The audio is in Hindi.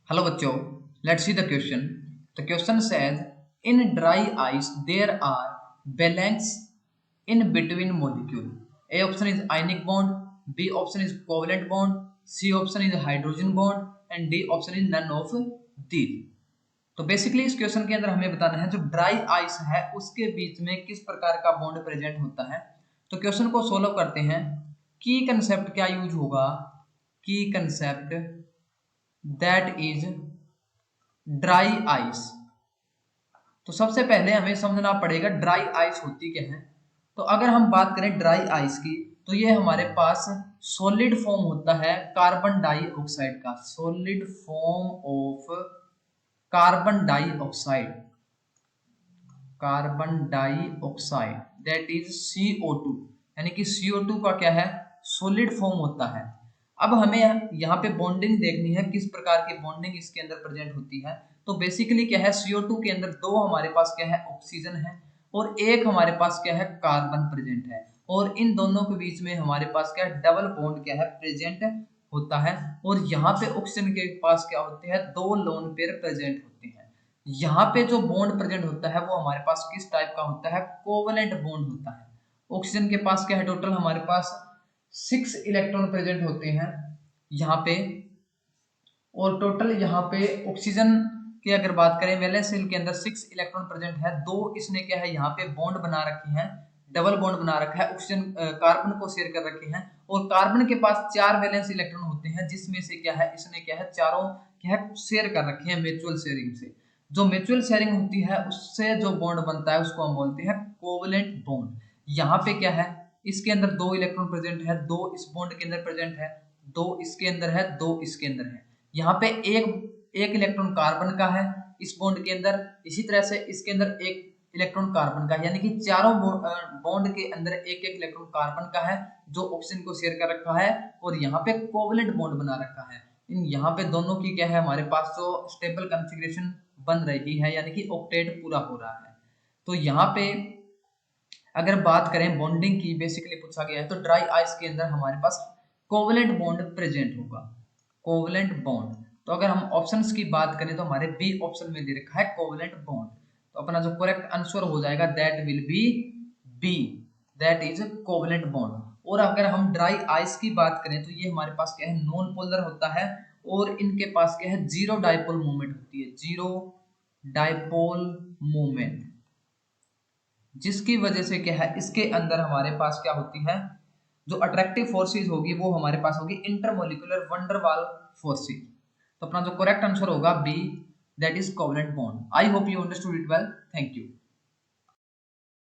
Hello बच्चों, let's see the question. The question says, in dry ice there are blanks in between molecule. A option is ionic bond, B option is covalent bond, C option is hydrogen bond and D option is none of these. तो बेसिकली इस क्वेश्चन के अंदर हमें बताना है जो ड्राई आइस है उसके बीच में किस प्रकार का बॉन्ड प्रेजेंट होता है। तो क्वेश्चन को सोल्व करते हैं। की कंसेप्ट क्या यूज होगा? की concept that is dry ice. तो सबसे पहले हमें समझना पड़ेगा ड्राई आइस होती क्या है। तो अगर हम बात करें ड्राई आइस की तो ये हमारे पास सॉलिड फॉर्म होता है कार्बन डाइऑक्साइड का, solid form of carbon dioxide, carbon dioxide that is CO2, यानी कि CO2 का क्या है? सॉलिड फॉर्म होता है। अब हमें यहाँ पे बॉन्डिंग देखनी है, किस प्रकार की बॉन्डिंग इसके अंदर प्रेजेंट होती है। तो बेसिकली क्या है, CO2 के अंदर दो हमारे पास क्या है? ऑक्सीजन है और एक हमारे पास क्या है? कार्बन प्रेजेंट है। और इन दोनों के बीच में हमारे पास क्या है? डबल बॉन्ड क्या है? प्रेजेंट होता है। और यहाँ पे ऑक्सीजन के पास क्या होते हैं? दो लोन पेयर प्रेजेंट होते हैं। यहाँ पे जो बॉन्ड प्रेजेंट होता है वो हमारे पास किस टाइप का होता है? कोवलेंट बॉन्ड होता है। ऑक्सीजन के पास क्या है? टोटल हमारे पास 6 इलेक्ट्रॉन प्रेजेंट होते हैं यहाँ पे। और टोटल यहाँ पे ऑक्सीजन की अगर बात करें, वैलेंस शेल के अंदर 6 इलेक्ट्रॉन प्रेजेंट है। दो इसने क्या है? यहाँ पे बॉन्ड बना रखी है, डबल बॉन्ड बना रखा है, ऑक्सीजन कार्बन को शेयर कर रखे हैं। और कार्बन के पास 4 वैलेंस इलेक्ट्रॉन होते हैं, जिसमें से क्या है? इसने क्या है? चारों क्या है? शेयर कर रखे हैं म्यूचुअल शेयरिंग से। जो म्यूचुअल शेयरिंग होती है उससे जो बॉन्ड बनता है उसको हम बोलते हैं कोवलेंट बॉन्ड। यहाँ पे क्या है? इसके अंदर दो इलेक्ट्रॉन प्रेजेंट है, दो इस बॉन्ड के अंदर प्रेजेंट है, दो इसके अंदर है, दो इसके अंदर है। यहाँ पे एक इलेक्ट्रॉन कार्बन का है इस बॉन्ड के अंदर, इसी तरह से इसके अंदर एक इलेक्ट्रॉन कार्बन का, यानी कि चारों बॉन्ड के अंदर एक एक इलेक्ट्रॉन कार्बन का है जो ऑक्सीजन को शेयर कर रखा है। और यहाँ पे कोवलेंट बॉन्ड बना रखा है। इन यहाँ पे दोनों की क्या है? हमारे पास जो स्टेबल कॉन्फ़िगरेशन बन रही है, यानी कि ऑक्टेट पूरा हो रहा है। तो यहाँ पे अगर बात करें बॉन्डिंग की, बेसिकली पूछा गया है तो ड्राई आइस के अंदर हमारे पास कोवलेंट बॉन्ड प्रेजेंट होगा, कोवलेंट बॉन्ड। तो अगर हम ऑप्शंस की बात करें तो हमारे बी ऑप्शन में दे रखा है कोवलेंट बॉन्ड। तो अपना जो करेक्ट आंसर हो जाएगा that will be B, that is covalent bond. और अगर हम ड्राई आइस की बात करें तो ये हमारे पास क्या है? नॉन पोलर होता है और इनके पास क्या है? जीरो डाइपोल मूवमेंट होती है, जीरो डाइपोल मूवमेंट, जिसकी वजह से क्या है? इसके अंदर हमारे पास क्या होती है? जो अट्रैक्टिव फोर्सेस होगी वो हमारे पास होगी इंटरमोलिकुलर वंडरवाल फोर्सेस। तो अपना जो करेक्ट आंसर होगा B, that is covalent bond. I hope you understood it well. Thank you.